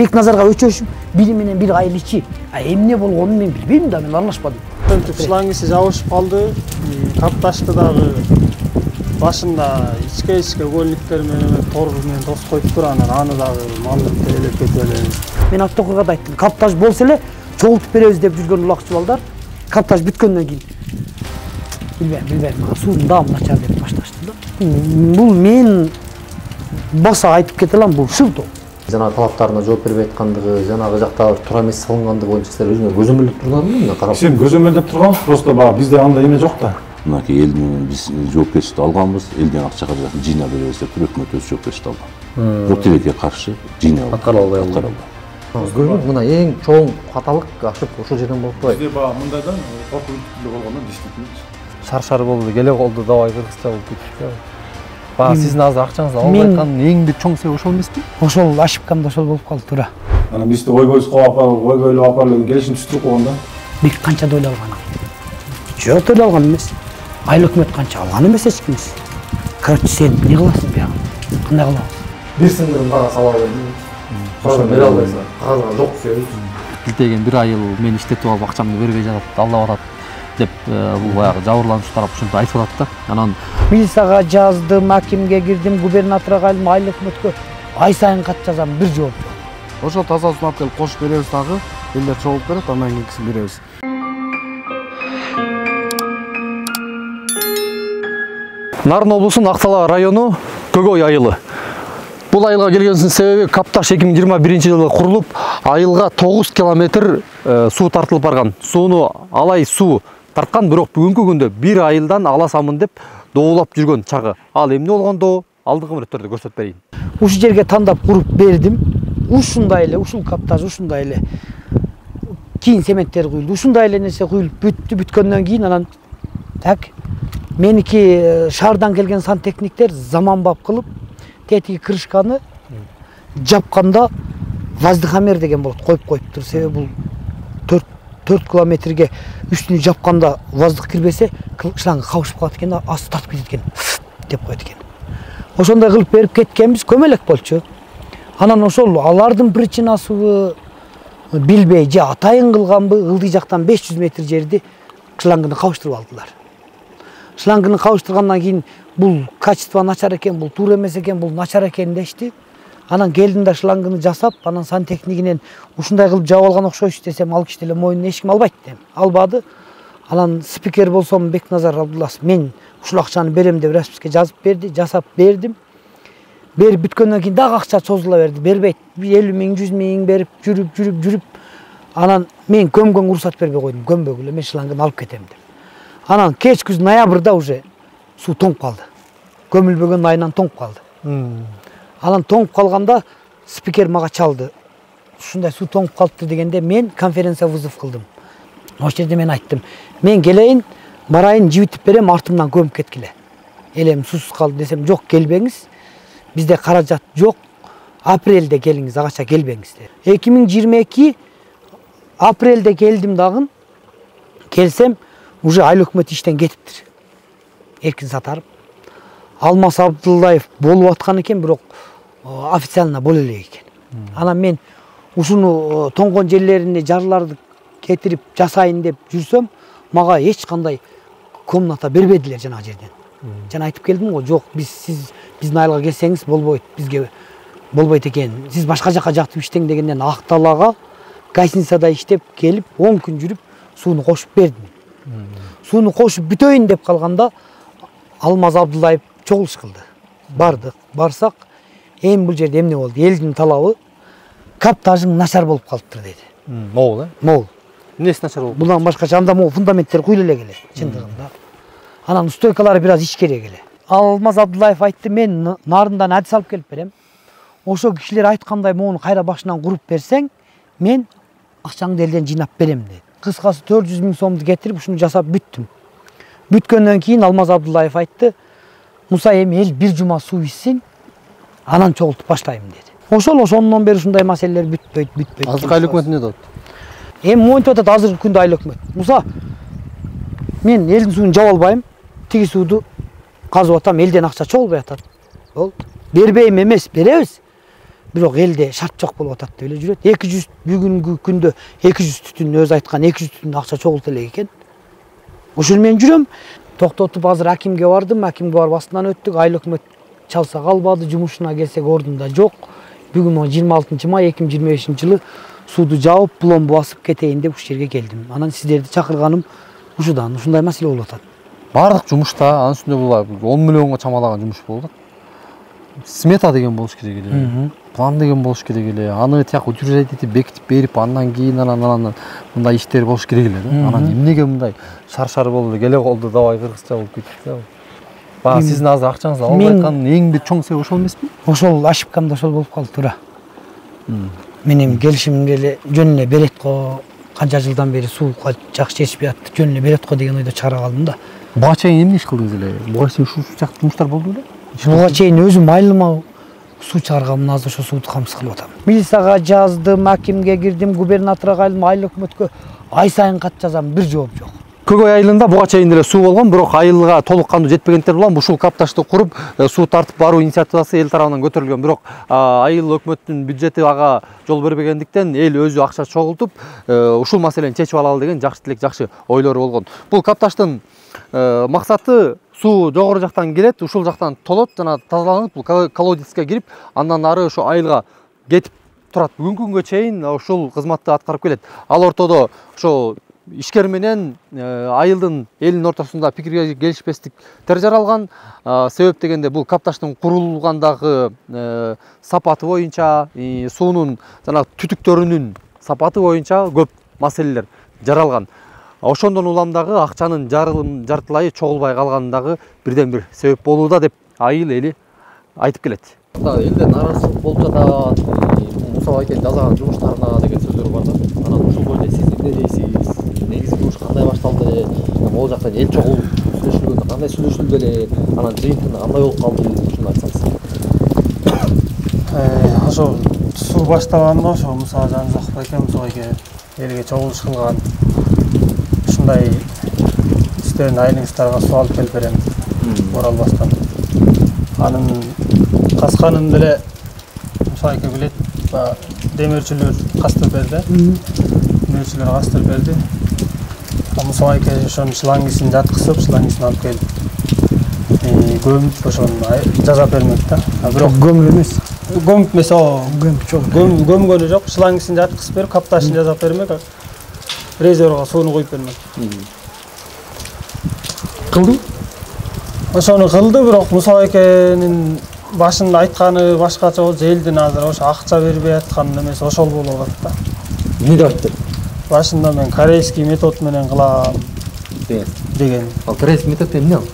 Бекназарга өчөшүп, бири менен бир айыл ичи. Эмне болгонун мен билбейм да, мен аралашпадым. Шлангысы жабышып калды. Капташты дагы башында ичке көлүктөр менен тор менен тосуп коюптур, анан аны дагы малдык терелеп кетип эле. Мен автокойгода айттым, капташ болсо эле чогултуп беребиз деп жүргөн улакчы балдар. Капташ бүткөндөн кийин билбейм, суудун даамы начар деп башташты да. Бул мен баса айтып кете алам, бул шылтоо. Жана талаптарына жооп бербей аткандыгы, жанагы жакта туура эмес салынгандыгы боюнча силер өзүңөр көзөмөлдөп турганбы мына карап? Сен көзөмөлдөп турганбыз, просто баягы бизде андай эме жок да. Мынакей элдин биз жоопкерчиликти алганбыз, элден акча каражатын жыйнап беребиз деп өкмөт өз жоопкерчиликти алган. Бирок тилекке каршы жыйнап аткара албай калды. Мына эң чоң каталык ашып ошол жерден болуп атпайбы? Бизде баягы мындайдан коркунучтуу болгондон действительно. Шар болду, келе колду давай кыргызча болуп кетишти. Баягы сиздин азыр акчаңызды албай аткан эң бир чоң себеп ошол эмеспи? Ошол ошибкамда ошол болуп калды туура. Анан бизди ойбойлоп алып барып келишим түзүп койгонда. Бек канча дойлап алган? Жок дойлап алган эмес. Айыл өкмөт канча алган эмес эч кимис. Короче, сен эмне кыласың бияга? Кандай кылабыз? Бир сындырым бара сала берди. Ошо бере албайсың. Кагазга жок сөз. Билтеген бир айыл мен иштетип алып акчамды бербей жатат, алдап атат деп бул баягы жабырлануучу тарап ушинтип айтып атат да. Анан Милицияга жаздым, акимге кирдим, губернаторго кайдым, айыл өкмөткө ай сайын кат жазам, бир жооп жок. Ошол таза сунап келип кошуп беребиз дагы. Элдер чогулуп берет, андан кийинкисин беребиз. Нарын облусунун Актала району Көгөй айылы. Бул айылга келгенибиздин себеби Капташ 2021-жылы курулуп, айылга 9 километр суу тартылып барган. Сууну алай суу тарткан, бирок бүгүнкү күндө бир айылдан аласамын деп доолап жүргөн чагы. Ал эмне болгондо алдыңкы мүнөттөрдө көрсөтүп берейин. Ушул жерге тандап куруп бердим. Ушундай эле, ушул Капташ ушундай эле. Кийин цементтер куюлду. Ушундай эле нерсе куюлуп бүткөндөн кийин анан так меники шаардан келген сантехниктер заманбап кылып тетиги крышканы жапканда воздухомер деген болот, коюп коюптур. Себеби бул 4 километрге үстүнү жапканда воздух кирбесе, шланга кабышып калат экен, асты тартып кетет экен деп коет экен. Ошондой кылып берип кеткенбиз, көмөлөк болчу. Анан ошол алардын причинасыбы билбей, же атайын кылганбы, ылдый жактан 500 метр жерди шлангыны кабыштырып алдылар. Шлангыны кабыштыргандан кийин бул качество начар экен, бул туура эмес экен, бул начар экен дешти. Анан келдим да шлангыны жасап, анан сантехнигинен ушундай кылып жаап алган окшойсуз десем, ал киши деле моюнуна эч ким албайт дем. Албады. Анан спикер болсом Бекназар Абдулласов мен ушул акчаны берем деп расписке жазып берди, жасап бердим. Берип бүткөндөн кийин дагы акча созула берди, бербейт. 50 миң, 100 миң берип жүрүп. Анан мен көмгөнгө уруксат бербей койдум, көмбөгүлө мен шлангыны алып кетем деп. Анан кеч күз ноябрда уже суу тоңуп калды. Көмүлбөгөн айынан тоңуп калды. Анан тоңуп калганда спикер мага чалды. Ушундай суу тоңуп калыптыр дегенде мен конференция вызов кылдым. Ошол жерде мен айттым, мен келейин, барайын, жибитип берем, артымдан көмүп кеткиле. Элем суусуз калды десем, жок, келбеңиз. Бизде каражат жок. Апрелде келиңиз, агача келбеңиз деп. 2022 апрелде келдим дагы. Келсем, уже айыл өкмөт иштен кетиптир. Эркин Сатаров. Алмаз Абдуллаев болуп аткан экен, бирок официально боло элек экен. Анан мен ушуну тоңгон жерлерине жарларды кетирип жасайын деп жүрсөм, мага эч кандай комната бербедилер жана жерден. Жана айтып келдим го, жок, биздин айылга келсеңиз болбойт, бизге болбойт экен. Сиз башка жака жатып иштең дегенден Акталага гостиницада иштеп келип 10 күн жүрүп сууну кошуп бердим. Сууну кошуп бүтөйүн деп калганда Алмаз Абдуллаев чогулуш кылды. Бардык, барсак, эми бул жерде эмне болду? Элдин талабы Капташың начар болуп калыптыр деди. Могул, Могул. Эмнеси начар болуп? Bundan başka anda могул фундаменттер куюла эле келе, чындыгында. Анан стойкалары бир аз ичкере келе. Алмаз Абдуллаев айтты, мен нарындан адис алып келип берем. Ошо кишилер айткандай могуну кайра башынан куруп берсең, мен акчаңды элден жыйнап берем деди. Кыскасы 400 миң сомду кетирип ушуну жасап бүттүм. Бүткөндөн кийин Алмаз Абдуллаев айтты, Муса эми эл бир жума суу ичсин, анан чогултуп баштайм деди. Ошондон бери ушундай маселелер бүтпөйт. Азыркы айыл өкмөтү эмне дейт? Эми монтип атат азыркы күндө айыл өкмөт. Муса, мен элдин суун жаба албайм, тиги сууду казып атам, элден акча чогулбай атат. Болду. Бербейм эмес, беребиз. бирок элде шарт жок болуп атат деп эле жүрөт. 200 бүгүнкү күндө 200 түтүн өзү айткан 200 түтүн акча чогулту элек экен. Ошол менен жүрөм. Токтотуп азыр акимге бардым, акимге барып астынан өттүк. Айыл өкмөт чалса калбады, жумушуна келсек ордунда жок. Бүгүн 26 май 2025 жылы сууду жаап, пломбу басып кетейин деп ушул жерге келдим. Анан сиздерди чакырганым ушудан, ушундай маселе болуп атат. Бардык жумушта анын үстүндө бул 10 миллионго чамалаган жумуш болду. Смета деген болуш керек эле. План деген болуш керек эле. Аны тияк утверждать этип бекитип берип, андан кийин анан мындай иштер болуш керек эле да. Анан эмнеге мындай шар болду, келе колду давай кыргызча болуп кетти. Баа сиздин азыр акчаңызды албай аткан эң бир чоң себеп ошол эмеспи? Ошол ошибкамда ошол болуп калды туура. Менин келишимге эле жөн эле берет го, канча жылдан бери сууга жакшы чечпей атты, жөн эле берет го деген ойдо чыгара калдым да. Буга чейин эмне иш кылдыңыз эле? Буга чейин ушул сыяктуу жумуштар болду беле? Буга чейин өзүм айылыма суу чыгарганмын, азыр ошо сууду камсыз кылып атам. Милицияга жаздым, акимге кирдим, губернаторго кайдым, айыл өкмөткө ай сайын кат жазам, бир жооп жок. Көгөй айылында буга чейин эле суу болгон, бирок айылга толук кандуу жетпегендер улам ушул капташты куруп, суу тартып баруу инициативасы эл тарабынан көтөрүлгөн. Бирок айыл өкмөттүн бюджети ага жол бербегендиктен эл өзү акча чогултуп, ушул маселени чечип алалы деген жакшы тилек, жакшы ойлору болгон. Бул капташтын максаты суу жогору жактан келет, ушул жактан толот жана тазаланып, бул колодецке кирип, андан ары ошо айылга кетип турат. Бүгүнкү күнгө чейин ушул кызматты аткарып келет. Ал ортодо ошо ишкер менен айылдын элдин ортосунда пикирге келишпестиктер жаралган. Себеп дегенде бул капташтын курулгандагы сапаты боюнча, суунун жана түтүктөрүнүн сапаты боюнча көп маселелер жаралган. Ошондон улам дагы акчанын жартылайы чогулбай калганындагы бирден бир себеп болууда деп айыл эли айтып келет. Элде нааразычылык болуп жатат, Муса байкенин жасаган жумуштарына деген сөздөр бар да. Анан ушул боюнча сиз эмне дейсиз? Негизги жумуш кандай башталды? Могул жактан эл чогулуп сүйлөшүлгөндө кандай сүйлөшүлдү эле? Анан жыйынтыгында кандай болуп калды? Ушуну айтсаңыз. Ошо суу баштаганда ошо Муса Жанзаков байке, Муса байке элге чогулуш кылган. Ушундай сиздердин айылыңыздарга суу алып келип берем Оралбастан. Анын касканын деле Муса байке билет, демирчилер кастырып берди. Демирчилер кастырып берди. Муса байке ошонун шлангисин жаткызып, шлангисин алып келип көмүп ошону жасап бермек да. Бирок көмүп эмес. Көмүп эмес, көмгөнү жок, шлангисин жаткызып берип, капташын жасап бермек. Резервга сууну коюп бермек. Кылды? Ошону кылды, бирок Муса байкенин башында айтканы башкача болчу, элдин азыр ошо акча бербей аткан эмес ошол болуп атат да. Эмне деп айтты? Башында мен корейский метод менен кылам деген. Ал корейский метод эмне ал?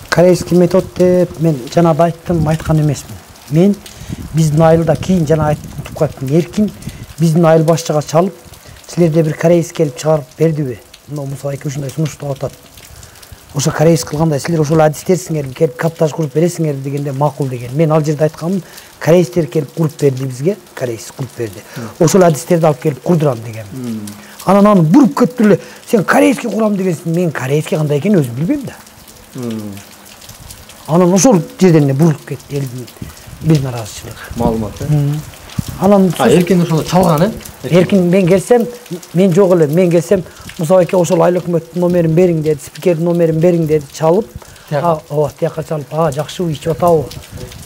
Корейский метод деп мен жана да айткан эмесмин. Мен биздин айылда кийин жана айттым, тупкаттын эркин биздин айыл башчыга чалып, силерде бир корейский келип чыгарып бердиби? Муса байке ушундай сунуштап атат. Ошо корейский кылгандай силер ошол адистерсиңер, келип каптаж куруп бересиңер дегенде макул деген. Мен ал жерде айтканмын, корейстер келип куруп берди бизге, корейский куруп берди. Ошол адистерди алып келип курдурам деген. Анан аны буруп кетти эле. Сен корейский курам дегенсиң, мен корейский кандай экенин өзүм билбейм да. Анан ошол жерден эле буруп кетти элдин бир наразычылыгы. Маалымат. Анан Эркин ошону чалган, Эркин мен келсем, мен жок эле, мен келсем Муса байке ошол айыл өкмөттүн номерин бериң деди, спикердин номерин бериң деди, чалып, ооба, тияка чалып, жакшы ичип атабы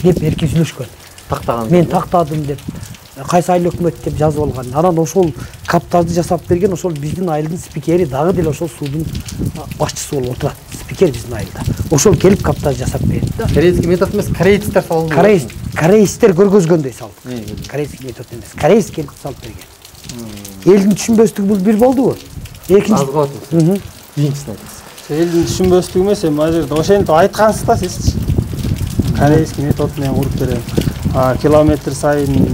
деп Эркин сүйлөшкөн. Тактаган. Мен тактадым деп, кайсы айыл өкмөт деп жазып алган. Анан ошол каптажды жасап берген ошол биздин айылдын спикери, дагы деле ошол суудун башчысы болуп отурат. Спикер биздин айылда. Ошол келип каптаж жасап берди да. Корейский метод эмес, корейцтер салды. Корейстер көргөзгөндөй салды. Корейский метод эмес. Корейский келип салып берген. Элдин түшүнбөстүгү бул бир болдубу? Экинчи. Биринчисин айтыңыз. Элдин түшүнбөстүгү эмес, эми ал жерде ошентип айткансыз да сиз. Корейский метод менен куруп берем. Километр сайын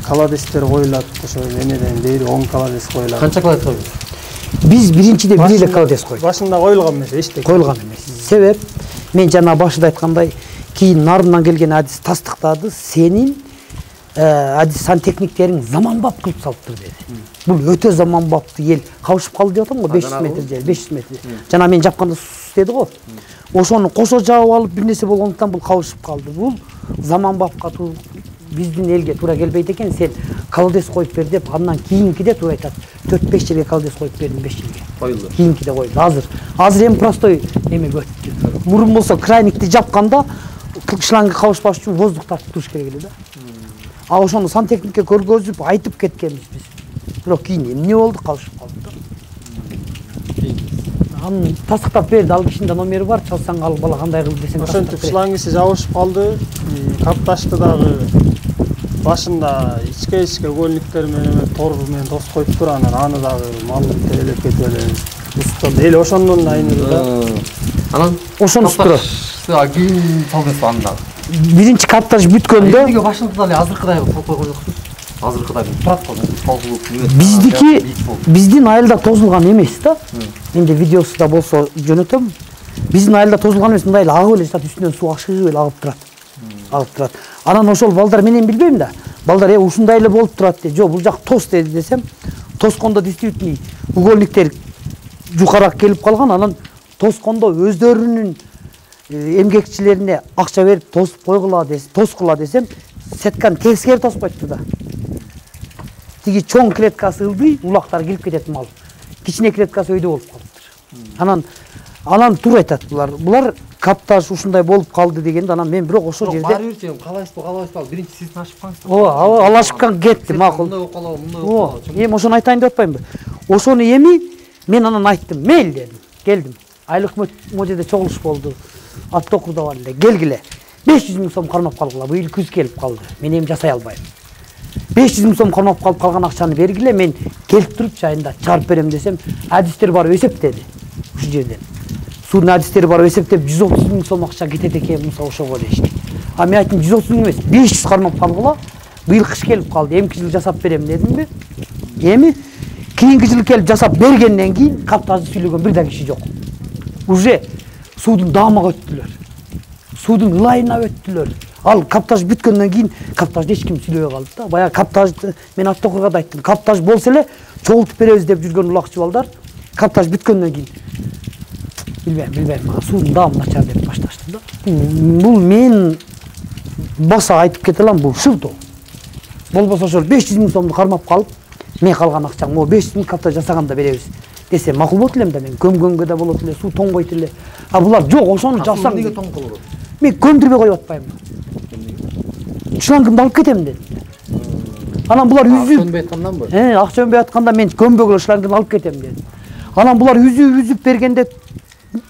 колодецтер коюлат, ошо эмеден бери 10 колодец коюлат. Канча колодец коюлат? Биз биринчиде бир эле колодец койдук. Башында коюлган эмес, эчтеке. Коюлган эмес. Себеп мен жана башында айткандай, кийин нарынан келген адис тастыктады, сенин адис сантехниктериң заманбап кылып салыптыр деди. Бул өтө заманбапты эл кабышып калды деп атам го, 500 метр жер, 500 метр. Жана мен жапканда суу деди го. Ошону кошо жаап алып бир нерсе болгондуктан бул кабышып калды. Бул заманбапка биздин элге туура келбейт экен, сен колодец коюп бер деп, андан кийинкиде туура айтат. 4-5 жылга колодец коюп бердим, 5 жылга. Коюлду. Кийинкиде коюлду. Азыр эми простой эме өттү. Мурун болсо крайникти жапканда шлангы кабышпаш үчүн воздух тартып туруш керек эле да. А ошону сантехникке көргөзүп айтып кеткенбиз биз. Бирок кийин эмне болду, кабышып калды да. Анын тастыктап берди, ал кишинин номери бар, чалсаң ал бала кандай кылды десең. Ошентип шлангысы жабышып калды. Капташты дагы башында ичке угольниктер менен тор менен тос коюп тур, анан аны дагы малды тейлеп кетип эле. Эл ошондон айнырды да. Анан ошону тура. Кийин салдыңыз анда. Биринчи капташ бүткөндө Эмнеге башында эле азыркыдай салып койгон жоксуз? Азыркыдай турат го. биздики биздин айылда тозулган эмес да. Менде видеосу да болсо жөнөтөм. Биздин айылда тозулган эмес, мындай эле агып эле жатат, үстүнөн суу акшыгып эле агып турат. Анан ошол балдар менен билбейм да. Балдар ушундай эле болуп турат де. Жок, бул жак тос деди десем, тоскондо действительно угольниктер жукарак келип калган. Анан тоскондо өздөрүнүн эмгекчилерине акча берип тосуп койгула десем, сетканы тескери тоспойт да. Тиги чоң клеткасы ылдый, улактар кирип кетет мал. Кичине клеткасы өйдө болуп калыптыр. Анан тура айтат булар капташ ушундай болуп калды дегенде, анан мен бирок ошол жерде баары бир чем калайсызбы, биринчи сиздин ашып калыңыз. ал ашып кетти, макул. Мындай около, мындай. Эми ошону айтайын деп атпаймынбы? Ошону эми мен анан айттым, мейли дедим. Келдим. Айыл өкмөт могу жерде чогулуш болду. Автокурда бар эле. Келгиле. 500 000 сом кармап калгыла. Быйыл күз келип калды. Мен эми жасай албайм. 500 000 сом кармап калып калган акчаны бергиле, мен келип туруп жайында чыгарып берем десем, адистер барып эсептеди. Ушу жерден. Суунун адистери барып эсептеп 130 000 сом акча кетет экен, муса ошого дешти. А мен айттым 130 000 эмес, 500 кармап калгыла. Быйыл кыш келип калды. Эмки жыл жасап берем дедимби? Эми кийинки жыл келип жасап бергенден кийин каптажды сүйлөгөн бир да киши жок. Уже суудун даамага өттүлөр. Суудун ылайына өттүлөр. Ал каптаж бүткөндөн кийин каптажды эч ким сүйлөбөй калды да. Баягы каптажды мен автокурга да айттым. Каптаж болсо эле чогултуп беребиз деп жүргөн улакчы балдар каптаж бүткөндөн кийин билбейм, суудун даамы начар деп башташты да. Бул мен баса айтып кете алам, бул шылтоо. Болбосо ошол 500 000 сомду кармап калып, мен калган акчам, могу 500 000 каптаж жасаганда беребиз десе макул болот элем да, мен көмгөнгө да болот эле, суу тоңбойт эле. А булар жок, ошону жасаң. Эмнеге тоң кылып? Мен көндүрбөй коюп атпаймынбы? Шлангымды алып кетем дедим. Анан булар үзүп Өнбөй атканданбы? акча өнбөй атканда мен көмбөгө шлангымды алып кетем дедим. Анан булар үзүп бергенде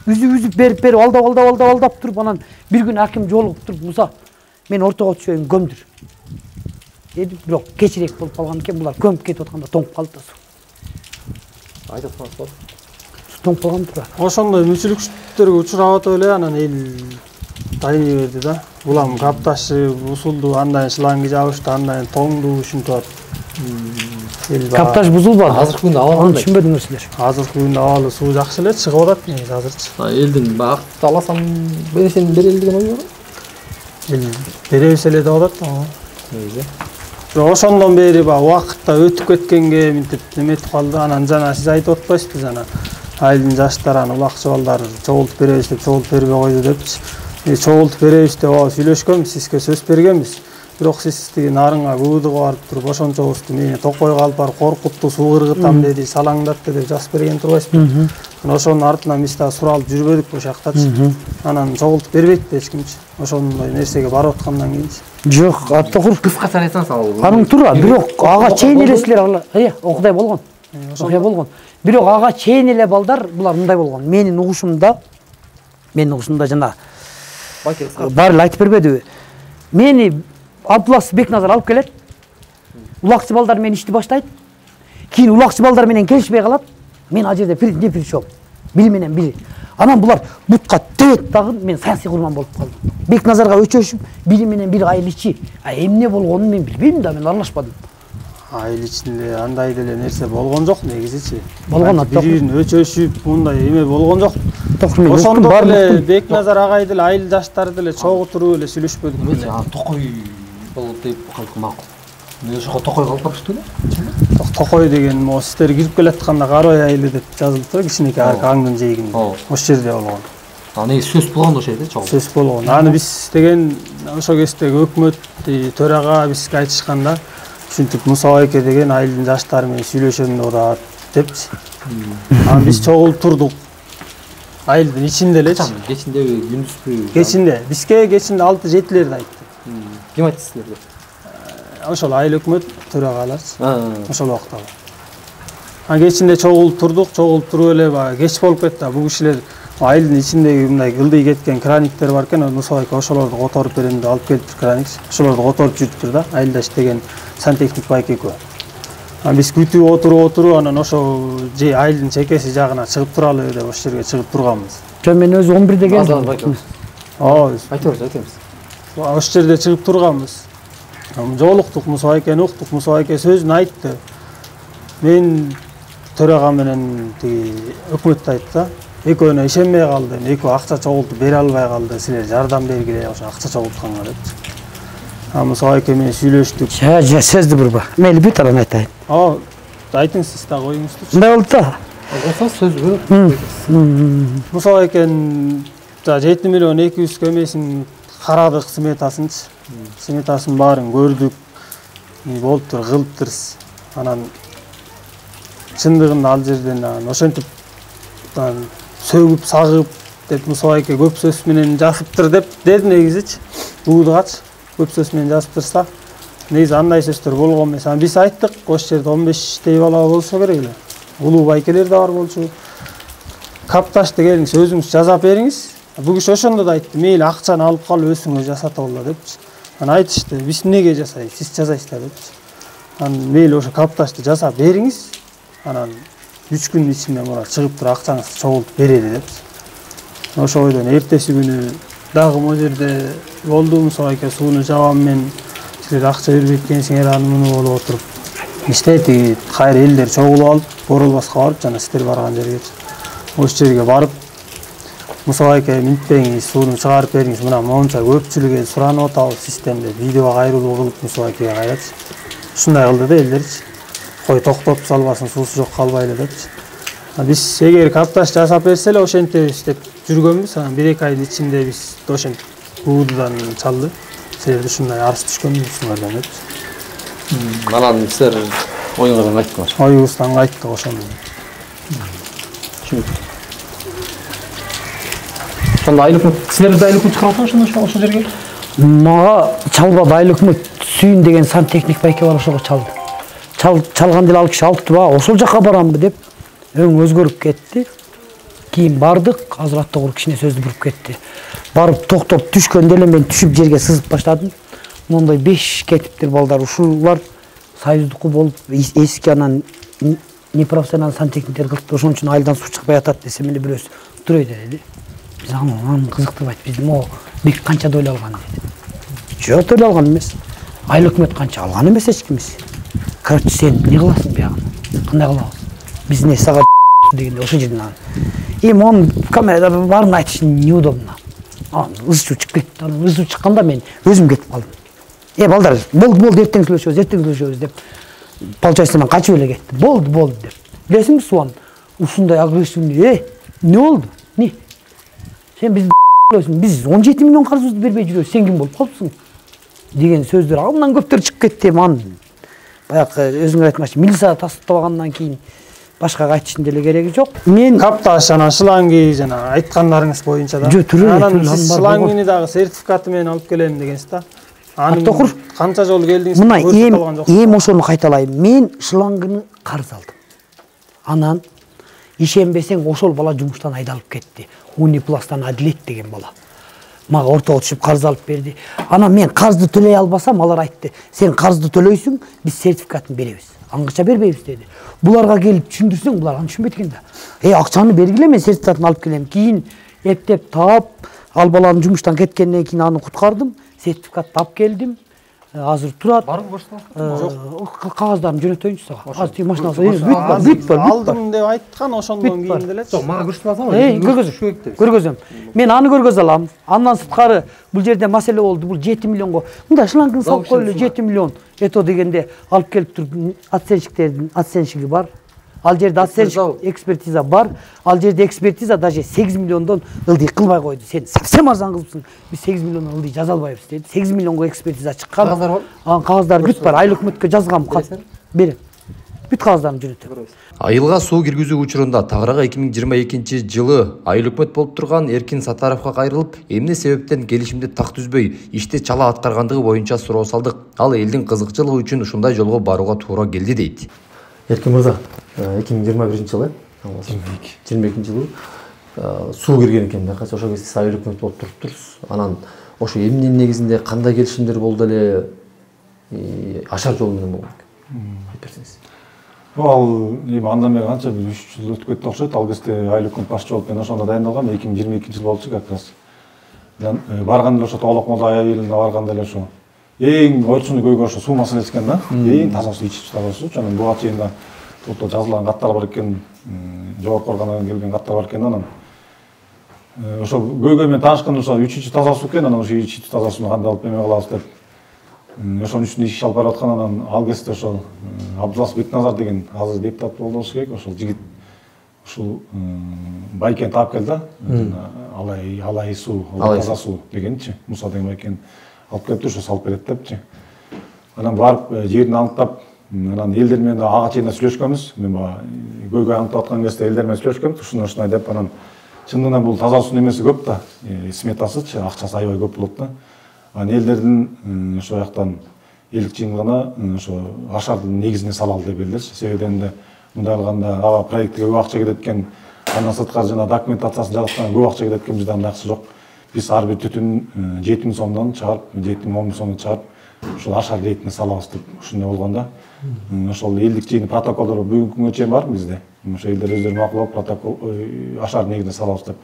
үзүп берип алдап туруп, анан бир күн аким жолугуп туруп, Муса, мен ортого түшөйүн, көмдүр деди. Бирок кечирээк болуп калган экен, булар көмүп кетип атканда тоңуп калды да суу. Айтып атпаңыз. Тоңуп калган тура. Ошондой мүчүлүктөргө учурап атып эле анан эл дайый берди да. Булам капташы бузулду, андай шланги жабышты, андай тоңду ушинтип атып. Каптаж бузулбады. Азыркы күндө абал Аны түшүнбөдүңөр силер. Азыркы күндө абалы суу жакшы эле чыгып атат негизи азырчы. Элдин бакытты аласам бересем берели деген ой бар. Эл беребиз эле деп атат. Бирок ошондон бери баягы убакытта өтүп кеткенге мынтип неметип калды. Анан жана сиз айтып атпайсызбы жана айылдын жаштары аны улакчы балдар чогултуп беребиз деп чогултуп бербей койду депчи. Чогултуп беребиз деп сүйлөшкөнбүз, сизге сөз бергенбиз. Бирок сиз тиги нарынга КБДга барып туруп ошончобузду мени токойго алып барып коркутту, суу кыргытам деди, салаңдатты деп жазып берген турбайсызбы? Анан ошонун артынан биз дагы суралып жүрбөдүк бул жактачы. Анан чогултуп бербейт эч кимчи. Ошондой нерсеге барып аткандан кийинчи. Жок, аттокур Кыскача айтсаңыз ал. анын тура, бирок ага чейин эле силер окудай болгон. Окуя болгон. Бирок ага чейин эле балдар булар мындай болгон. Менин угушумда жана бар эле айтып бербедиби? Мени Абдуллас Бекназар алып келет. Улакчы балдар менен ишти баштайт. Кийин улакчы балдар менен келишпей калат. Мен ал жерде не причем. Бiri менен бири. Анан булар бутка тет дагы мен саясий курман болуп калдым. Бекназарга өчөшүп, бири менен бири айыл ичи. Эмне болгонун мен билбейм да, мен аралашпадым. Айыл ичинде андай деле нерсе болгон жок негизичи. Болгон бирин өчөшүп мындай эме болгон жок. Ошондо Ошондо эле Бекназар агай деле айыл жаштары деле чогуу туруп эле сүйлөшпөдүк. Эмне токой болуп деп калды макул. Мен ошого токой калып барышты эле. Токой деген могу сиздер кирип келатканда Карой айылы деп жазылып тур, кичинекей аңдын жээгинде. Ошол жерде болгон. Аны сөз болгондо ошо эле чогуу. сөз болгон. Аны биз деген ошо кездеги өкмөт төрага бизге айтышканда ушинтип Муса байке деген айылдын жаштары менен сүйлөшөм да депчи. Анан биз чогулуп турдук. Айылдын ичинде элечи. Кечиндеби, күндүзбү? Кечинде. Бизге кечинде 6-7лерди айтты. Ким айтты силерге? Ошол айыл өкмөт төрагаларчы. Ошол убакта. Анан кечинде чогулуп туруп эле баягы кеч болуп кетти. Бул кишилер айылдын ичиндеги мындай ылдый кеткен краниктер бар экен. Муса байке ошолорду которуп берем деп алып келиптир краник. Ошолорду которуп жүрүптүр да. Айылда иштеген сантехник байке экөө. Анан биз күтүп отуруп анан ошо айылдын чекеси жагына чыгып туралы деп ошол жерге чыгып турганбыз. Мен өзү 11-де келдим. Айтыңыз. Ошол жерде чыгып турганбыз. Жолуктук, Муса байкени уктук. Муса байке сөзүн айтты. Мен төрага менен тиги өкмөттү айтты. Экөөнө ишенбей калды. Экөө акча чогултуп бере албай калды. Силер жардам бергиле ошо акча чогултканга депчи. Муса байке менен сүйлөштүк. Сөздү бурба. Мейли бүт алан айтайын. Айтыңыз сиз да коюңузчу. Мындай болду да. Алса сөз Муса байкенин 7 миллион 200 көмесин карадык сметасынчы. Сметасын баарын көрдүк. Болуптур, кылыптырс. Анан чындыгында ал жерден ошентип сөгүп, сагып деп Муса байке көп сөз менен жазыптыр деп деди негизичи. Угдугачы көп сөз менен жазыптырса, негизи андай сөздөр болгон эмес. Биз айттык, ошол жерде 15 бала болсо керек эле. Улуу байкелер да бар болчу. Капташты келиңиз, өзүңүз жазап бериңиз. Бул киши ошондо да айтты, мейли акчаны алып калып өзүңүз жасата болду депчи. Анан айтышты, биз эмнеге жасайбыз, сиз жасайсыздар депчи. Анан мейли ошо капташты жасап бериңиз. Анан 3 күндүн ичинде мына чыгып туруп акчаңызды чогултуп берели депчи. Ошо ойдон эртеси күнү дагы могу жерде болду. Муса байке сууну жабам мен силер акча бербейт экенсиңер аны муну болуп отуруп. Иште тиги кайра элдер чогулуп алып, Боролбаска барып жана силер барган жерге. Ошол жерге барып Муса байке минтпеңиз, сууну чыгарып бериңиз. Мына монча көпчүлүк эл суранып атабыз системде. Видеого кайрылуу кылып Муса байкеге кайрачы. Ушундай кылды да элдерчи. Кой токтотуп салбасын, суусу жок калбайлы депчи. Биз эгер капташ жасап берсе эле ошентебиз деп жүргөнбүз. Анан 1-2 айдын ичинде биз ошентип УУДдан чалды. Силерде ушундай арыз түшкөн ушуңардан депчи. Анан силер оюңуздан айттыңар. Оюбуздан айттык ошону. Ошондо айыл өкмөт, силерде айыл өкмөт чыгарып ошол жерге? Мага чалбады, айыл өкмөт сүйүн деген сантехник байке бар, ошого чалды. Чалган деле ал киши алыптыба, ошол жака барамбы деп өң өзгөрүп кетти. Кийин бардык, азыр аттогур кичине сөздү буруп кетти. Барып токтоп түшкөндө эле мен түшүп жерге сызып баштадым. Мондай 5 кетиптир балдар, ушулар союздуку болуп эски анан непрофессионал сантехниктер кылып, ошон үчүн айылдан суу чыкпай атат десем эле бирөөсү туруй деди. Биз аны кызыктырбайт, биз могу бик канча дойло алган деди. Жок, дойло алган эмес. Айыл өкмөт канча алган эмес эч кимиз. Короче, сен не кыласың биягын? Кандай кылабыз? Биз не сага дегенде ошол жерден монун камерада баарын айтыш неудобно. Ыз суу чыгып кетти. Ыз суу чыкканда мен өзүм кетип калдым. Балдар, болду, эртең сүйлөшөбүз деп. Получается мен качып эле кеттим. Болду деп. Билесиңби Суан, ушундай агрессивный, не болду? Не? Сен биз 17 миллион карызыбызды бербей жүрөбүз, сен ким болуп калыпсың? Деген сөздөр андан көптөр чыгып кетти. Баягы өзүңөр айтмакчы, милицияга тастабагандан кийин башка айтыштын деле кереги жок. Мен капташ анан шланги жана айткандарыңыз боюнча да. Анан сиз шлангини дагы сертификаты менен алып келем дегенсиз да. Аттокур канча жолу келдиңиз? Мына эми ошону кайталайм. Мен шлангыны карыз алдым. Анан ишенбесең ошол бала жумуштан айдалып кетти. Унипластан Адилет деген бала. Мага ортого түшүп карыз алып берди. Анан мен карызды төлөй албасам, алар айтты, сен карызды төлөйсүң, биз сертификатын беребиз. Аңгыча бербейбиз деди. Буларга келип түшүндүрсөң, булар аны түшүнбөйт экен да. Акчаны бергиле, мен сертификатын алып келем. Кийин эптеп таап, ал баланын жумуштан кеткенден кийин аны куткардым, сертификатты алып келдим. Азыр турат. Барбы Жок. Кагаздарын жөнөтөйүнчү сага. Азыр тиги машинасы бүт бар. Алдым деп айткан, ошондон кийин деле. Жок, мага көрсөтүп атам. Көргөзөм. Мен аны көргөзө алам. Андан сырткары бул жерде маселе болду. Бул 7 миллионго. Мында шлангын салып койлу 7 миллион. Ето дегенде алып келип туруп оценщиктердин оценщиги бар. Ал жерде экспертиза бар. Ал жерде экспертиза даже 8 миллиондон ылдый кылбай койду. Сен совсем арзан кылыпсың. Биз 8 миллиондон ылдый жаза албайбыз деди. 8 миллионго экспертиза чыккан. Кагаздар бар? Анын кагаздары бүт бар. Айыл өкмөткө жазгам кат. Берем. Бүт кагаздарын жүрөтөм. Айылга суу киргизүү учурунда тагырага 2022 жылы айыл өкмөт болуп турган Эркин Сатаровго кайрылып, эмне себептен келишимди так түзбөй, ишти чала аткаргандыгы боюнча суроо салдык. Ал элдин кызыкчылыгы үчүн ушундай жолго барууга туура келди дейт. Эркин мырза, 2021 жылы, 22 жылы суу кирген экен да, ошол кезде сиз айыл өкмөт болуп туруптурсуз. Анан ошо эмненин негизинде кандай келишимдер болду эле, ашар жол менен болгон экен. Айтып берсеңиз. Ал андан бери канча 3 жыл өтүп кетти окшойт. Ал кезде айыл өкмөт башчы болуп мен ошондо дайындалгам. 2022 жыл болчу как раз. Барганда ошо Тоолок молда айылына барганда эле ошо эң ойчуну көйгөй ошо суу маселеси экен да. Эң таза суу, ичип таза суу. Анан буга чейин да топто жазылган каттар бар экен, жогорку органдан келген каттар бар экен. Анан ошо көйгөй менен таанышканда ошо ичип таза суу экен. Анан ошо ичип таза сууну кандай алып эме кылабыз деп ошонун үстүнө иш алып бараткан. Анан ал кезде ошол Абдулас Бекназар деген азыр депутат болду болуш керек. Ошол жигит ушул байкен таап келди да. Алай суу, таза суу дегенчи. Муса деген байкен алып келиптир, ошо салып берет депчи. Анан барып жерин аныктап, анан элдер менен ага чейин сүйлөшкөнбүз. Мен бага көйгөй аныктап аткан кезде элдер менен сүйлөшкөнбүз. Ушундай деп анан чындыгында бул таза суунун эмеси көп да. Сметасычы, акчасы аябай көп болот да. Анан элдердин ошол жактан элдик жыйынтыгына ошо ашардын негизине салалы деп элдерчи. Себебинде мындай алганда ага проектке көп акча кетет экен, андан сырткары жана документациясын жазаткан көп акча кетет экен, бизде андай акча жок. Биз ар бир түтүн 7000 сомдон чыгарып, 7000 сомдон чыгарып, ошол ашар рейтине салабыз деп ушундай болгон да. Ошол элдик жыйын протоколдор бүгүнкү күнгө чейин бар бизде. Ошо элдер өздөрү макулдап протокол ашар негизине салабыз деп.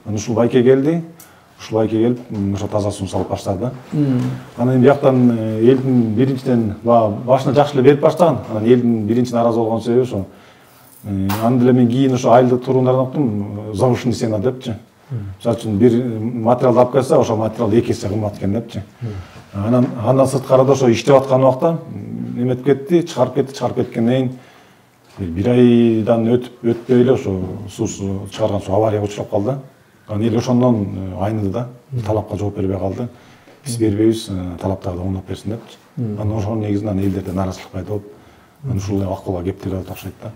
Анан ушул байке келди. Ушул байке келип, ошо таза сууну салып баштады. Анан эми бияктан элдин биринчиден башына жакшы эле берип баштаган. Анан элдин биринчи нааразы болгон себеби ошо. Аны деле мен кийин ошо айылда тургундардан уктум, завышенный цена депчи. Мисалы үчүн бир материалды алып келсе, ошол материал 2 эсе кымбат экен депчи. Андан сырткары да ошо иштеп аткан убакта эметип кетти, чыгарып кеткенден кийин бир айдан өтпөй эле ошо суусу чыгарган суу аварияга учурап калды. Анан эл ошондон айныды да, талапка жооп бербей калды. Биз бербейбиз, талаптарды оңдоп берсин депчи. Анан ошонун негизинен элдерде нааразычылык пайда болуп, ушул акыбалга кептелип атат окшойт да.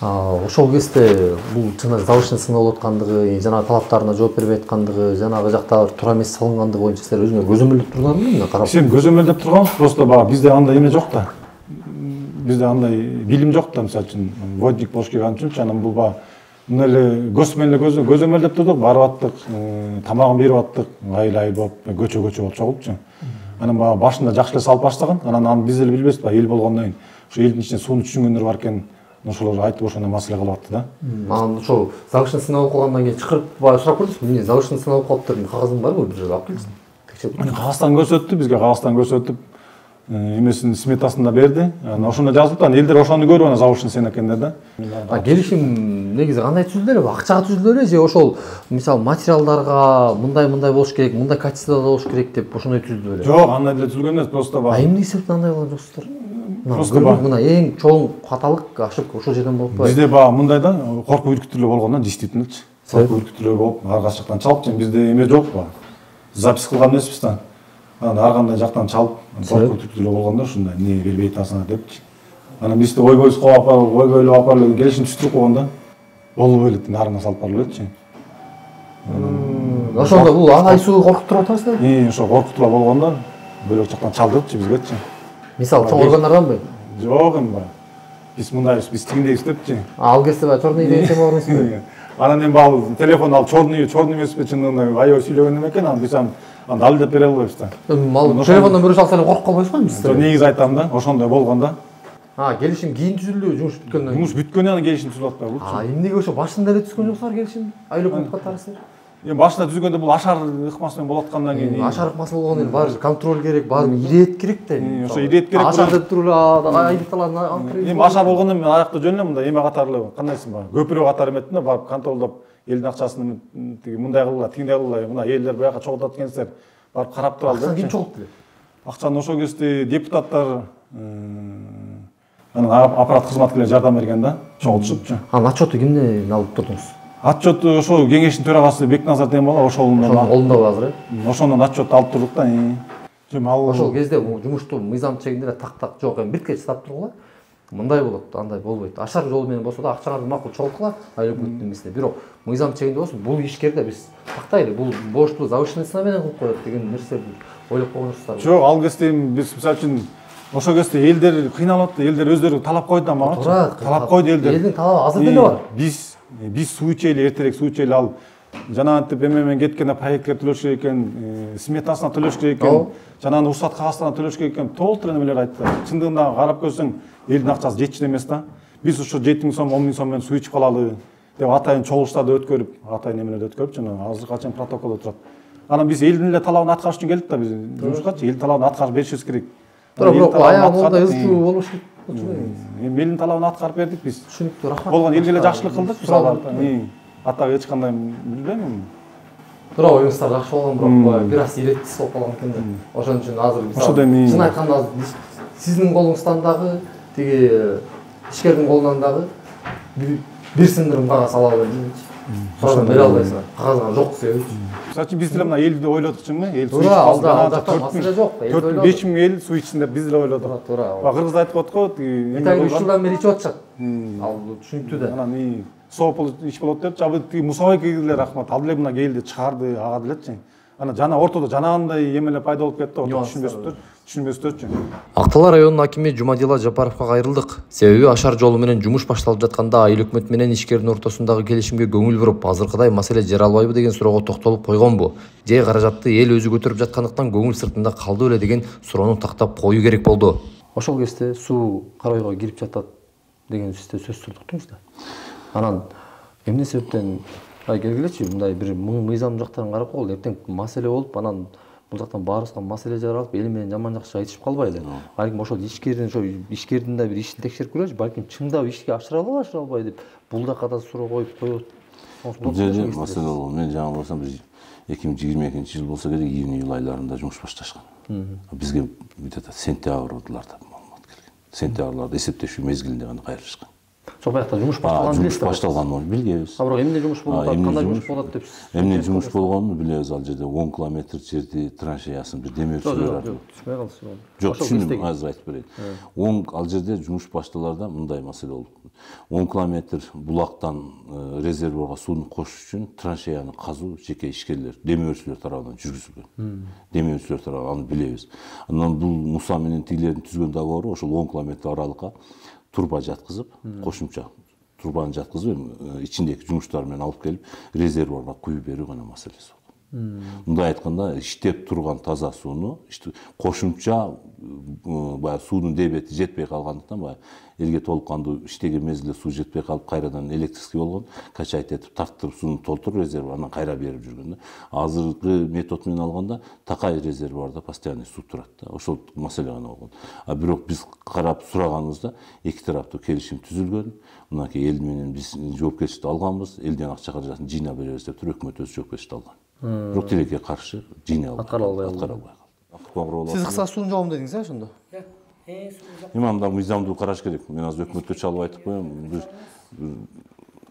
Ошол кезде бул чынында завышенный цена болуп аткандыгы, жана талаптарына жооп бербей аткандыгы, жанагы жакта туура эмес салынгандыгы боюнча силер өзүңөр көзөмөлдөп турганбы эмне карап? Сен көзөмөлдөп турганбыз, просто бага бизде андай эме жок да. Бизде андай билим жок да, мисалы үчүн водник болуш керек үчүнчү, анан бул бага мына эле көзмөн эле көзөмөлдөп турдук, барып аттык, тамагын берип аттык, айыл болуп, көчө болуп чогулчу. Анан бага башында жакшы эле салып баштаган, анан биз эле билбейбиз ба, эл болгондон кийин ошо элдин ичинде сууну түшүнгөндөр бар экен. Ошолор айтып ошондой маселе кылып атты да. Анан ошол завышенный цена болуп калгандан кийин чакырып сурап көрдүңүзбү? Эмне завышенный цена болуп калыптыр, кагазың барбы? Бир жерге алып келсин. Кагаздан көрсөттү, бизге кагаздан көрсөтүп, эмесин сметасын да берди. Анан ошондо жазылыптыр, анан элдер ошону көрүп анан завышенный цена экендер да. Келишим негизи кандай түзүлдү эле? Акчага түзүлдү эле же ошол мисалы материалдарга мындай болуш керек, мындай качествода болуш керек деп ошондой түзүлдү эле? Жок, андай деле түзүлгөн эмес, просто бар. Эмне себептен андай болгон жоксуздар? Просто бар. Мына эң чоң каталык ашык ошол жерден болуп калды. Бизде бага мындай да, коркуп үркүтүлүп болгон да, действительночу. Коркуп үркүтүлүп болуп, ар кайсы жактан чалып, бизде эме жок ба. Запись кылган эмеспиз да. Анан ар кандай жактан чалып, коркуп үркүтүлүп болгон да, ушундай эмне бербей атасыңар депчи. Анан бизде ойбойлуп алып барып келишим түзүп койгон да. Болбой элек нарына салып барып элечи. Ошондо бул алай суу коркутуп атасыздар? Ошо коркутула болгон да, бөлөк жактан чалдырыпчы бизгечи. Мисалы чоң органдарданбы? Жок эми баа. Биз мындайбыз, биз тигиндейбиз депчи. Ал кезде баа черный деген тема бар эмеспи? Анан эми баа телефон алып черный эмеспи, чындыгында аябай сүйлөгөн эме экен, анан биз аны далилдеп бере албайбыз да. Ал телефондон бирөө алса эле коркуп калбайсызбы эми сиз? Негизи айтам да, ошондой болгон да. Келишим кийин түзүлдү, жумуш бүткөндөн кийин. Жумуш бүткөндөн кийин келишим түзүлүп атпайбы? Эмнеге ошо башында эле түзгөн жоксуңар келишим? Айыл өкмөт катарысыздар. Эми башында түзгөндө бул ашар ыкмасы менен болуп аткандан кийин. Ашар ыкмасы болгондон кийин баары контроль керек, баары ирет керек да. Ошо ирет керек. Ашар деп туруп эле айыпталган алып кирип. Эми ашар болгондо мен аякта жөн эле мындай эме катары эле кандайсың баа? Көпүрө катары эметтим да, барып контролдоп элдин акчасын тиги мындай кылгыла, тигиндей кылгыла, мына элдер буяка чогултат экенсиздер. Барып карап туралы. Акчаны ким чогултtu эле? Акчаны ошол кезде депутаттар Анан аппарат кызматкерлери жардам берген да, чогултушупчу. Анын отчету кимден алып турдуңуз? Отчету ошо кеңештин төрагасы Бекназар Дембала ошонун Колундабы азыр? Ошонун отчету алып турдук да. Ошол кезде жумушту мыйзам чегинде так жок, эми бир кеч сап тургула. Мындай болот, андай болбойт. Ашар жол менен болсо да акчаңарды макул чогулткыла, айлык эмесине. Бирок мыйзам чегинде болсо бул ишкерде биз тактайлы, бул борчту завышенный менен кылып коет деген нерсени ойлоп койгонсуздар. Жок, ал кезде биз мисалы үчүн ошол кезде элдер кыйналып атты, элдер өздөрү талап койду да мага. Талап койду элдер. Элдин талабы азыр деле бар. Биз суу ичели, эртерээк суу ичели, ал жанагынтип эмемен кеткенде проекттер төлөш керек экен, сметасына төлөш керек экен, жанагы уруксат кагаздарына төлөш керек экен, толтур эмелер айтты. Чындыгында карап көрсөң, элдин акчасы жетчү эмес да. Биз ушу 7 сом, 10 сом менен суу ичип калалы деп атайын чогулуштарды өткөрүп, атайын эмелерди өткөрүп, жана азыр качан протокол турат. Анан биз элдин эле талабын аткарыш үчүн келдик да, биз жумушкачы элдин талабын аткарып беришибиз керек. Бирок аягында ызчуу болуш керек. Эми элдин талабын аткарып бердик биз. Түшүнүктүү, рахмат. Болгон элге эле жакшылык кылдык. Атак эч кандай билбейм. Бирок оюңуздар жакшы болгон, бирок бир аз иретсиз болуп калган экен да. Ошон үчүн азыр биз чын айтканда сиздин колуңуздан дагы, тиги ишкердин колунан дагы бир сындырым кагаз ала албайсың. Сразу бере албайсың. Кагазга жок себеби. Мисалы биз деле мына элди ойлодукчуму? Эл суу ичип алды. Маселе жок. 4-5 миң эл суу ичсин деп биз деле ойлодук. Туура. Кыргыз айтып атко, тиги 3 жылдан бери ичип атышат. Ал түшүнүктүү да. Анан сопул ич болот деп, жабы тиги Мусабекегилер рахмат. Ал деле мына келди, чыгарды, ага делечи. Анан жана ортодо жанагындай эмелер пайда болуп кетти, түшүнбөстөрчү. Актала районунун акими Жумадила Жапаровго кайрылдык. Себеби ашар жолу менен жумуш башталып жатканда айыл өкмөт менен ишкердин ортосундагы келишимге көңүл буруп, азыркыдай маселе жара албайбы деген суроого токтолуп койгонбу? Же каражатты эл өзү көтөрүп жаткандыктан көңүл сыртында калды беле деген суроону тактап коюу керек болду. Ошол кезде суу карайга кирип жатат деген сөз сүрдүктүңүз да. Анан эмне себептен келгилечи, мындай бир мыйзам жактарын карап койгул, эртең маселе болуп, анан бул жактан баарыбызга маселе жаралып, эл менен жаман жакшы айтышып калбайлы. Балким ошол ишкердин да бир ишин текшерип көрөлүчү, балким чындап ишке ашыра албай деп, бул жака да суроо коюп коет. Жер маселе болгон. Мен жаңы болсом, биз 2022-жыл болсо керек, июнь айларында жумуш башташкан. Бизге где-то сентябрьларда маалымат келген. Сентябрьларда эсептешүү мезгилинде гана кайрылышкан. Сол баягы жумуш башталганын билесиз. Жумуш башталганын билебиз. Бирок эмне жумуш болуп атат, кандай жумуш болуп атат деп. Эмне жумуш болгонун билебиз. Ал жерде 10 километр жерди траншеясын бир демөөрчүлөр бар. Түшүнбөй калдым. Жок, түшүндүм, азыр айтып берейин. Ал жерде жумуш башталарда мындай маселе болду. 10 километр булактан резервуарга сууну кошуш үчүн траншеяны казуу жеке ишкерлер, демөөрчүлөр тарабынан жүргүзүлгөн. Демөөрчүлөр тарабынан аны билебиз. Анан бул Муса менен тигилердин түзгөн договору ошол 10 километр аралыкка турба жаткызып, кошумча турбаны жаткызып, ичиндеги жумуштар менен алып келип, резервуарга куюп берүү гана маселеси болду. Мындай айтканда, иштеп турган таза сууну кошумча баягы суунун дебети жетпей калгандыктан, баягы элге толук кандуу иштеген мезгилде суу жетпей калып, кайрадан электрический болгон, качать этип, тарттырып сууну толтуруп резервуардан кайра берип жүргөн да. Азыркы метод менен алганда такай резервуарда постоянный суу турат да. Ошол маселе гана болгон. А бирок биз карап сураганыбызда эки тараптуу келишим түзүлгөн. Мынакей эл менен биз жоопкерчиликти алганбыз, элден акча каражатын жыйнап беребиз деп туруп өкмөт өзү жоопкерчиликти алган. Бирок тилекке каршы жыйнай албай калды. Сиз кыска суунун жолун дедиңиз, ошондо? Эми анда мыйзамдуу караш керек. Мен азыр өкмөткө чалып айтып коем, бир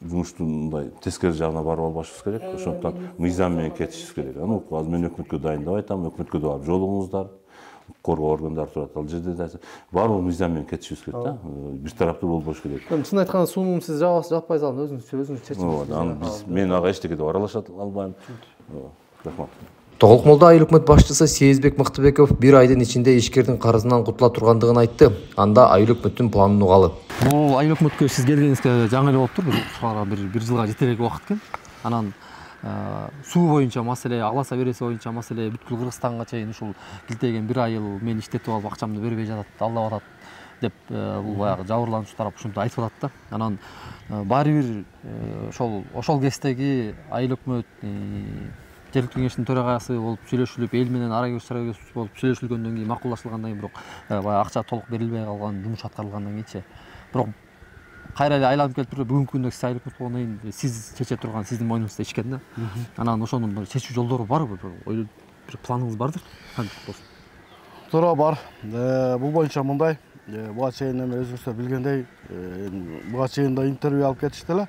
жумуштун мындай тескери жагына барып албашыбыз керек. Ошондуктан мыйзам менен кетишибиз керек. Азыр мен өкмөткө дайындап айтам, өкмөткө барып жолугуңуздар, коргоо органдары турат ал жерде да. Баары мыйзам менен кетишибиз керек да. Бир тараптуу болбош керек. Чын айтканда суунун сиз жаппай салып өзүңүз чечиңиз. Мен ага эчтеке деп аралаша албайм. Рахмат. Тоголкмолдо айыл өкмөт башчысы Сезбек Мыктыбеков бир айдын ичинде ишкердин карызынан кутула тургандыгын айтты. Анда айыл өкмөттүн планын угалы. Бул айыл өкмөткө сиз келгениңизге жаңы эле болуп тур. Бир жылга жетерээк убакыт экен. Анан суу боюнча маселе, аласа береси боюнча маселе бүткүл Кыргызстанга чейин ушул килтеген бир айыл мен иштетип алып акчамды бербей жатат, алдап атат деп бул баягы жабырлануучу тарап ушинтип айтып атат да. Анан баары бир ошол кездеги айыл өкмөт жергиликтүү кеңештин төрагасы болуп сүйлөшүлүп, эл менен арагөз болуп сүйлөшүлгөндөн кийин макулдашылгандан кийин, бирок баягы акча толук берилбей калган, жумуш аткарылгандан кийинчи. Бирок кайра эле айланып келип туруп, бүгүнкү күндө сиз айыл өкмөт болгондон кийин сиз чече турган, сиздин мойнуңузда ишкен да. Анан ошонун бир чечүү жолдору барбы? Бир планыңыз бардыр? Кантип болсун? Туура бар. Бул боюнча мындай, буга чейин эми өзүңүздөр билгендей буга чейин да интервью алып кетишти эле.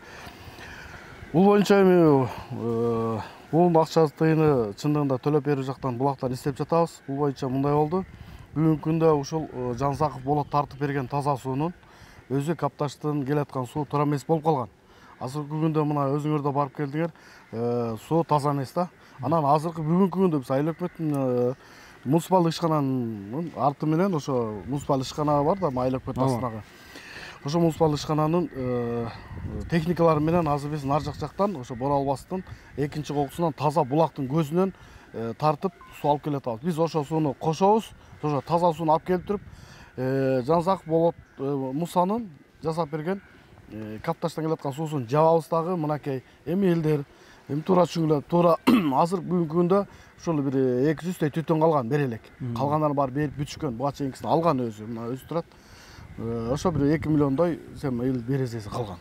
Бул боюнча эми бул акча тыйыны чындыгында төлөп берүү жактан булактан издеп жатабыз. Бул боюнча мындай болду. Бүгүнкү күндө ушул Жансаков болот тартып берген таза суунун өзү Капташтан келаткан суу туура эмес болуп калган. Азыркы күндө мына өзүңөр да барып келдиңер, суу таза эмес да. Анан азыркы бүгүнкү күндө биз Айыл өкмөттүн муниципалдык ишкананын арты менен ошо муниципалдык ишкана бар да, Айыл өкмөт астынагы. Ошо муниципалдык ишкананын техникалары менен азыр биз нар жактан ошо Бора Албастын экинчи кокусунан таза булактын көзүнөн тартып суу алып келе атабыз. Биз ошо сууну кошобуз, ошо таза сууну алып келип туруп, Жансаков болот Мусанын жасап берген Капташтан келаткан суусун жабабыз дагы. Мынакей эми элдер эми туура түшүнгүлө, туура азыр бүгүнкү күндө ушул бир 200 түтүн калган бери элек. Калгандар бар берип бүтүшкөн, буга чейинкисин алган өзү, мына өзү турат. Ошо бир 2 миллиондой сем эл березеси калган.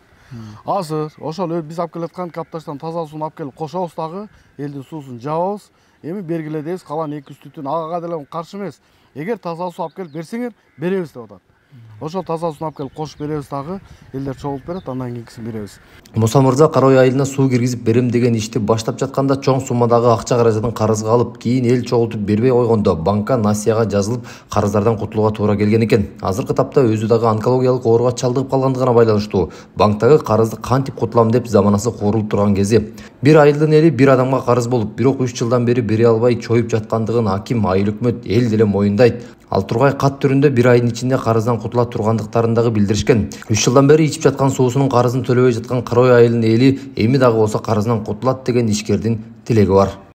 Азыр ошол биз алып келаткан Капташтан таза сууну алып келип кошобуз дагы, элдин суусун жабабыз. Эми бергиле дейбиз, калган 200 түтүн ага деле каршы эмес. Эгер таза суу алып келип берсеңер, беребиз деп атат. Ошол таза сууну алып келип кошуп беребиз дагы, элдер чогулуп берет, андан кийинкисин беребиз. Муса мырза Карой айылына суу киргизип берем деген ишти баштап жатканда чоң суммадагы акча каражатын карызга алып, кийин эл чогултуп бербей койгондо банкка насыяга жазылып, карыздардан кутулууга туура келген экен. Азыркы тапта өзү дагы онкологиялык ооруга чалдыгып калгандыгына байланыштуу банктагы карызды кантип кутулам деп заманасы куурулуп турган кези. Бир айылдын эли бир адамга карыз болуп, бирок 3 жылдан бери бере албай чоюп жаткандыгын аким, айыл өкмөт, эл деле моюндайт. Ал Тургай кат түрүндө бир айдын ичинде карыздан кутула тургандыктарын дагы билдиришкен. 3 жылдан бери ичип жаткан суусунун карызын төлөбөй жаткан Карой айылынын эли эми дагы болсо карызынан кутулат деген ишкердин тилеги бар.